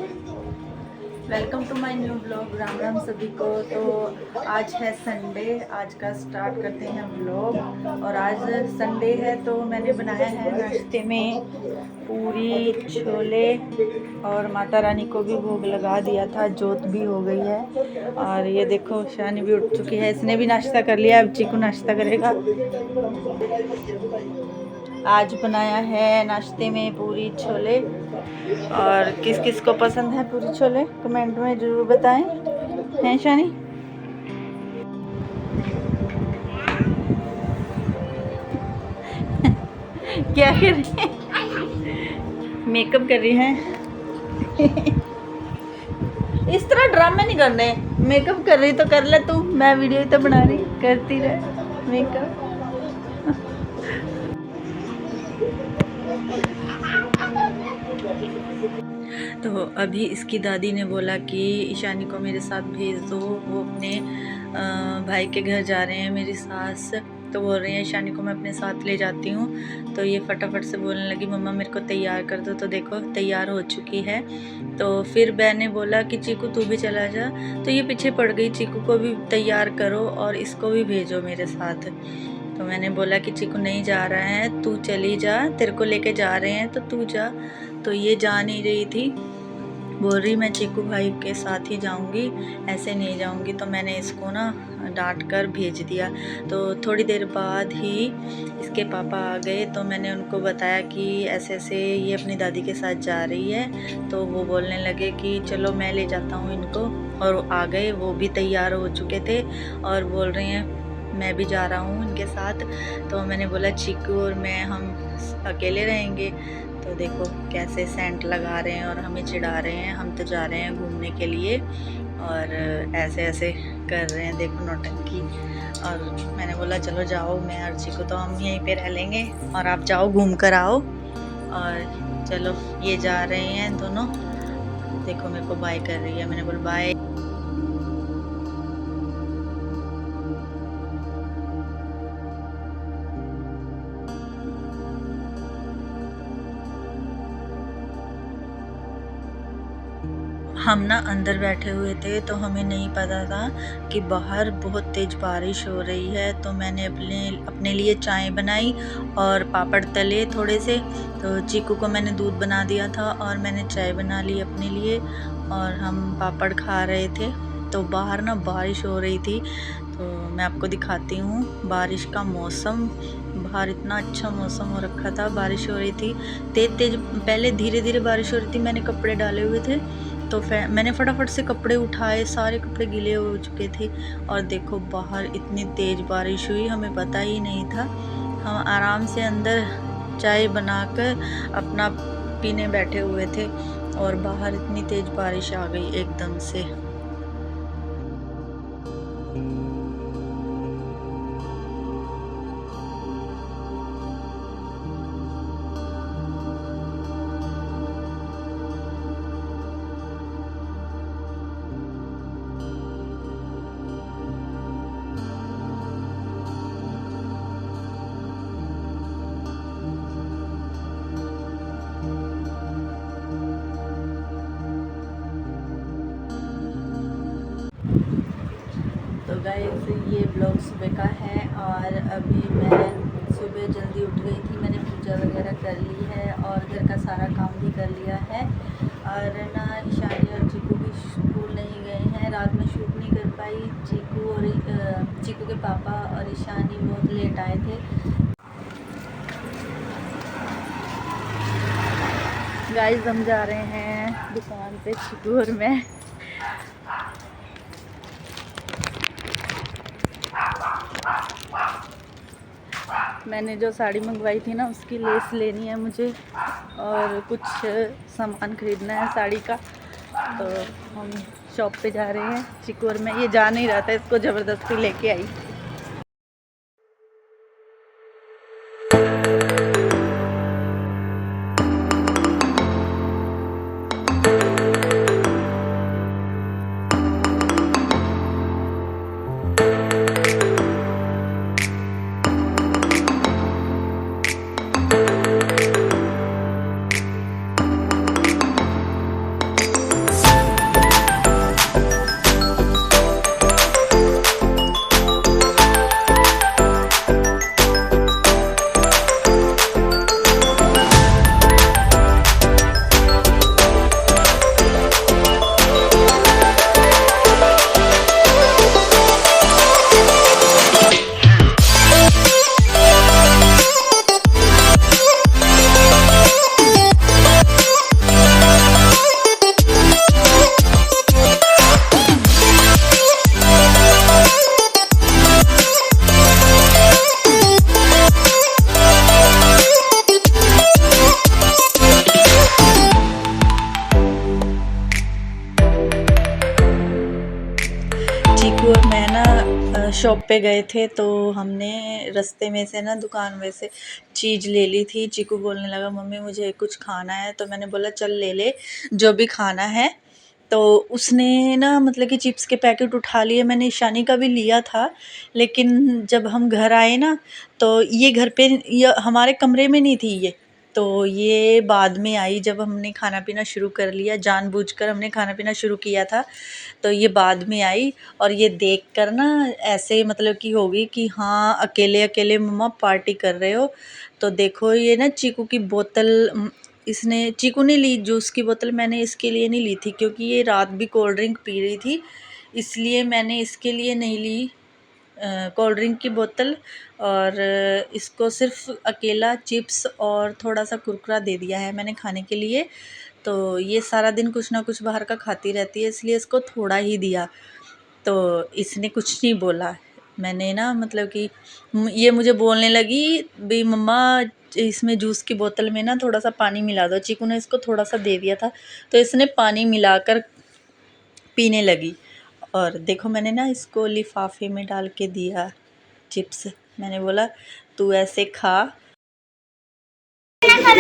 Welcome to my new blog. Ram Ram सभी को। तो आज है संडे, आज का स्टार्ट करते हैं ब्लॉग। और आज संडे है तो मैंने बनाया है नाश्ते में पूरी छोले और माता रानी को भी भोग लगा दिया था, जोत भी हो गई है। और ये देखो शानी भी उठ चुकी है, इसने भी नाश्ता कर लिया, अब चीकू नाश्ता करेगा। आज बनाया है नाश्ते में पूरी छोले। और किस किस को पसंद है पूरी छोले कमेंट में ज़रूर बताएं। हैं शानी? क्या कर रही है? मेकअप कर रही है। इस तरह ड्रामे नहीं करने। मेकअप कर रही तो कर ले तू, मैं वीडियो ही तो बना रही, करती रहे मेकअप। तो अभी इसकी दादी ने बोला कि ईशानी को मेरे साथ भेज दो, वो अपने भाई के घर जा रहे हैं मेरी सास। तो बोल रही है ईशानी को मैं अपने साथ ले जाती हूँ। तो ये फटाफट से बोलने लगी मम्मा मेरे को तैयार कर दो। तो देखो तैयार हो चुकी है। तो फिर बहन ने बोला कि चीकू तू भी चला जा। तो ये पीछे पड़ गई, चीकू को भी तैयार करो और इसको भी भेजो मेरे साथ। तो मैंने बोला कि चीकू नहीं जा रहा है, तू चली जा, तेरे को लेके जा रहे हैं तो तू जा। तो ये जा नहीं रही थी, बोल रही मैं चीकू भाई के साथ ही जाऊंगी, ऐसे नहीं जाऊंगी। तो मैंने इसको ना डांट कर भेज दिया। तो थोड़ी देर बाद ही इसके पापा आ गए। तो मैंने उनको बताया कि ऐसे ऐसे ये अपनी दादी के साथ जा रही है। तो वो बोलने लगे कि चलो मैं ले जाता हूँ इनको। और वो आ गए, वो भी तैयार हो चुके थे और बोल रहे हैं मैं भी जा रहा हूँ इनके साथ। तो मैंने बोला चीकू और मैं हम अकेले रहेंगे। तो देखो कैसे सेंट लगा रहे हैं और हमें चिढ़ा रहे हैं। हम तो जा रहे हैं घूमने के लिए और ऐसे ऐसे कर रहे हैं, देखो नौटंकी। और मैंने बोला चलो जाओ, मैं और चीकू तो हम यहीं पे रह लेंगे और आप जाओ घूम कर आओ। और चलो ये जा रहे हैं दोनों। देखो मेरे को बाय कर रही है, मैंने बोला बाय। हम ना अंदर बैठे हुए थे तो हमें नहीं पता था कि बाहर बहुत तेज़ बारिश हो रही है। तो मैंने अपने लिए चाय बनाई और पापड़ तले थोड़े से। तो चीकू को मैंने दूध बना दिया था और मैंने चाय बना ली अपने लिए और हम पापड़ खा रहे थे। तो बाहर ना बारिश हो रही थी। तो मैं आपको दिखाती हूँ बारिश का मौसम। बाहर इतना अच्छा मौसम हो रखा था, बारिश हो रही थी तेज़। पहले धीरे धीरे बारिश हो रही थी, मैंने कपड़े डाले हुए थे तो मैंने फटाफट से कपड़े उठाए, सारे कपड़े गीले हो चुके थे। और देखो बाहर इतनी तेज़ बारिश हुई, हमें पता ही नहीं था। हम आराम से अंदर चाय बनाकर अपना पीने बैठे हुए थे और बाहर इतनी तेज़ बारिश आ गई एकदम से। तो गाइस ये ब्लॉग सुबह का है और अभी मैं सुबह जल्दी उठ गई थी। मैंने पूजा वगैरह कर ली है और घर का सारा काम भी कर लिया है। और ना ईशानी और चीकू भी स्कूल नहीं गए हैं, रात में शूट नहीं कर पाई। चीकू के पापा और ईशानी बहुत लेट आए थे। गाइस हम जा रहे हैं दुकान पे, चीकू और मैं। मैंने जो साड़ी मंगवाई थी ना उसकी लेस लेनी है मुझे और कुछ सामान ख़रीदना है साड़ी का। तो हम शॉप पे जा रहे हैं। चीकू और मैं, ये जा नहीं रहा था, इसको ज़बरदस्ती लेके आई। शॉप पे गए थे तो हमने रास्ते में से ना दुकान में से चीज़ ले ली थी। चीकू बोलने लगा मम्मी मुझे कुछ खाना है, तो मैंने बोला चल ले ले जो भी खाना है। तो उसने ना मतलब कि चिप्स के पैकेट उठा लिए, मैंने ईशानी का भी लिया था, लेकिन जब हम घर आए ना तो ये घर पे ये हमारे कमरे में नहीं थी ये, तो ये बाद में आई जब हमने खाना पीना शुरू कर लिया, जानबूझकर हमने खाना पीना शुरू किया था, तो ये बाद में आई। और ये देखकर ना ऐसे मतलब कि होगी कि हाँ अकेले अकेले मम्मा पार्टी कर रहे हो। तो देखो ये ना चीकू की बोतल इसने, चीकू ने ली जूस की बोतल, मैंने इसके लिए नहीं ली थी क्योंकि ये रात भी कोल्ड ड्रिंक पी रही थी, इसलिए मैंने इसके लिए नहीं ली कोल्ड ड्रिंक की बोतल। और इसको सिर्फ अकेला चिप्स और थोड़ा सा कुरकुरा दे दिया है मैंने खाने के लिए। तो ये सारा दिन कुछ ना कुछ बाहर का खाती रहती है, इसलिए इसको थोड़ा ही दिया। तो इसने कुछ नहीं बोला। मैंने ना मतलब कि ये मुझे बोलने लगी भी मम्मा इसमें जूस की बोतल में ना थोड़ा सा पानी मिला दो। चीकू ने इसको थोड़ा सा दे दिया था तो इसने पानी मिलाकर पीने लगी। और देखो मैंने ना इसको लिफाफे में डाल के दिया चिप्स, मैंने बोला तू ऐसे खा। हाँ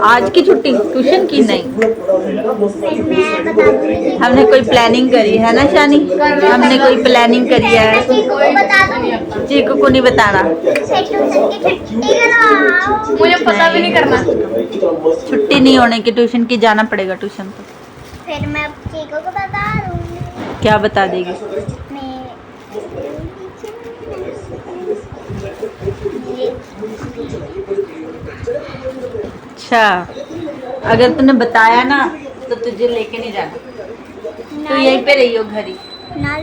आज की छुट्टी ट्यूशन की नहीं, हमने कोई प्लानिंग करी है ना शानी, हमने कोई प्लानिंग करी है। चीकू को नहीं बताना, मुझे पता भी नहीं करना। छुट्टी नहीं होने की, ट्यूशन की जाना पड़ेगा ट्यूशन तो। फिर मैं चीकू को बता दूंगी। क्या बता देगी? अच्छा अगर तूने बताया ना तो तुझे लेके नहीं जाना, तो यहीं पे रही हो घर ही। ना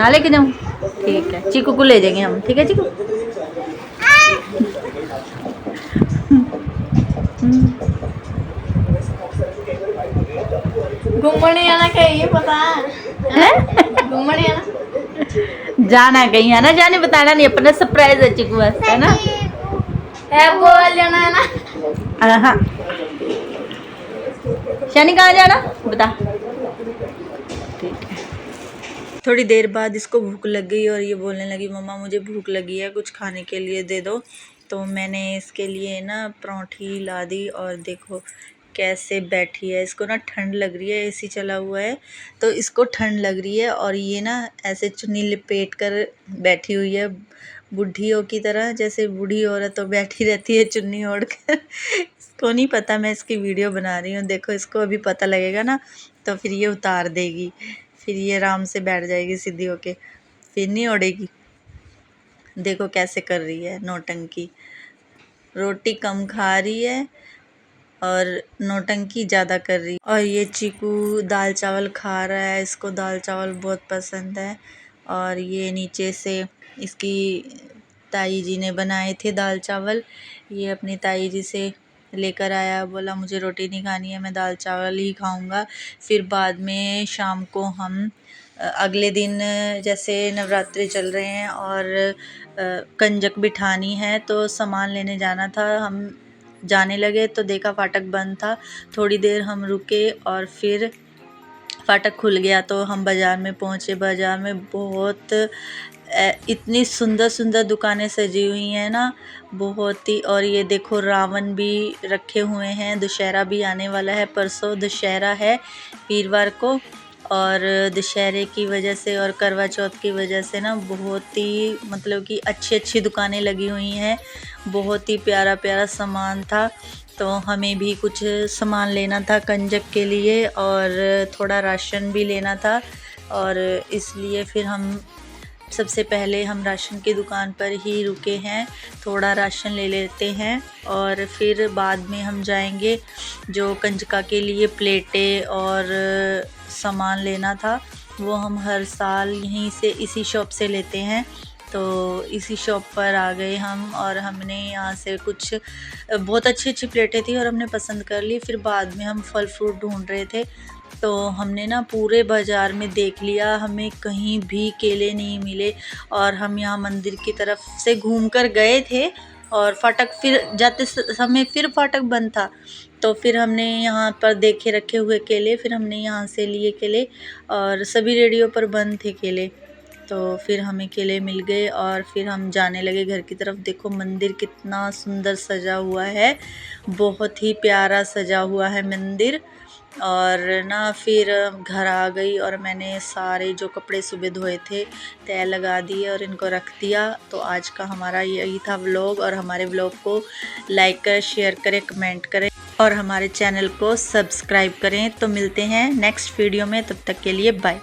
लेके जाऊँ? ठीक है चीकू को ले जाएंगे हम, ठीक है चीकू। घूमने आना कहीं पता है? घूमने आना जाना कहीं है ना, जाने बताना नहीं, अपना सरप्राइज है चीकू वास्ते है ना। है बोल जाना है ना। हाँ शानी कहाँ जाना बता। ठीक है। थोड़ी देर बाद इसको भूख लग गई और ये बोलने लगी मम्मा मुझे भूख लगी है, कुछ खाने के लिए दे दो। तो मैंने इसके लिए ना परांठी ला दी और देखो कैसे बैठी है। इसको ना ठंड लग रही है, एसी चला हुआ है तो इसको ठंड लग रही है, और ये ना ऐसे चुन्नी लिपेट कर बैठी हुई है बूढ़ियों की तरह, जैसे बूढ़ी औरत तो बैठी रहती है चुन्नी ओढ़ कर। इसको नहीं पता मैं इसकी वीडियो बना रही हूँ, देखो इसको अभी पता लगेगा ना तो फिर ये उतार देगी, फिर ये आराम से बैठ जाएगी सीधी होके, फिर नहीं ओढ़ेगी। देखो कैसे कर रही है नौटंकी, रोटी कम खा रही है और नौटंकी ज़्यादा कर रही। और ये चीकू दाल चावल खा रहा है, इसको दाल चावल बहुत पसंद है। और ये नीचे से इसकी ताई जी ने बनाए थे दाल चावल, ये अपनी ताई जी से लेकर आया, बोला मुझे रोटी नहीं खानी है मैं दाल चावल ही खाऊंगा। फिर बाद में शाम को हम अगले दिन जैसे नवरात्रि चल रहे हैं और कंजक बिठानी है तो सामान लेने जाना था, हम जाने लगे तो देखा फाटक बंद था। थोड़ी देर हम रुके और फिर फाटक खुल गया तो हम बाज़ार में पहुँचे। बाज़ार में बहुत इतनी सुंदर सुंदर दुकानें सजी हुई हैं ना, बहुत ही। और ये देखो रावण भी रखे हुए हैं, दशहरा भी आने वाला है, परसों दशहरा है वीरवार को, और दशहरे की वजह से और करवा चौथ की वजह से ना बहुत ही मतलब कि अच्छी अच्छी दुकानें लगी हुई हैं, बहुत ही प्यारा प्यारा सामान था। तो हमें भी कुछ सामान लेना था कंजक के लिए और थोड़ा राशन भी लेना था, और इसलिए फिर हम सबसे पहले हम राशन की दुकान पर ही रुके हैं, थोड़ा राशन ले लेते हैं और फिर बाद में हम जाएंगे। जो कंजका के लिए प्लेटें और सामान लेना था वो हम हर साल यहीं से इसी शॉप से लेते हैं, तो इसी शॉप पर आ गए हम और हमने यहाँ से कुछ बहुत अच्छी अच्छी प्लेटें थी और हमने पसंद कर ली। फिर बाद में हम फल फ्रूट ढूंढ रहे थे तो हमने ना पूरे बाज़ार में देख लिया, हमें कहीं भी केले नहीं मिले। और हम यहाँ मंदिर की तरफ से घूम कर गए थे और फाटक फिर जाते समय फिर फाटक बंद था, तो फिर हमने यहाँ पर देखे रखे हुए केले, फिर हमने यहाँ से लिए केले और सभी रेडियो पर बंद थे केले। तो फिर हमें केले मिल गए और फिर हम जाने लगे घर की तरफ। देखो मंदिर कितना सुंदर सजा हुआ है, बहुत ही प्यारा सजा हुआ है मंदिर। और ना फिर घर आ गई और मैंने सारे जो कपड़े सुबह धोए थे तह लगा दिए और इनको रख दिया। तो आज का हमारा यही था व्लॉग, और हमारे व्लॉग को लाइक करें, शेयर करें, कमेंट करें और हमारे चैनल को सब्सक्राइब करें। तो मिलते हैं नेक्स्ट वीडियो में, तब तक के लिए बाय।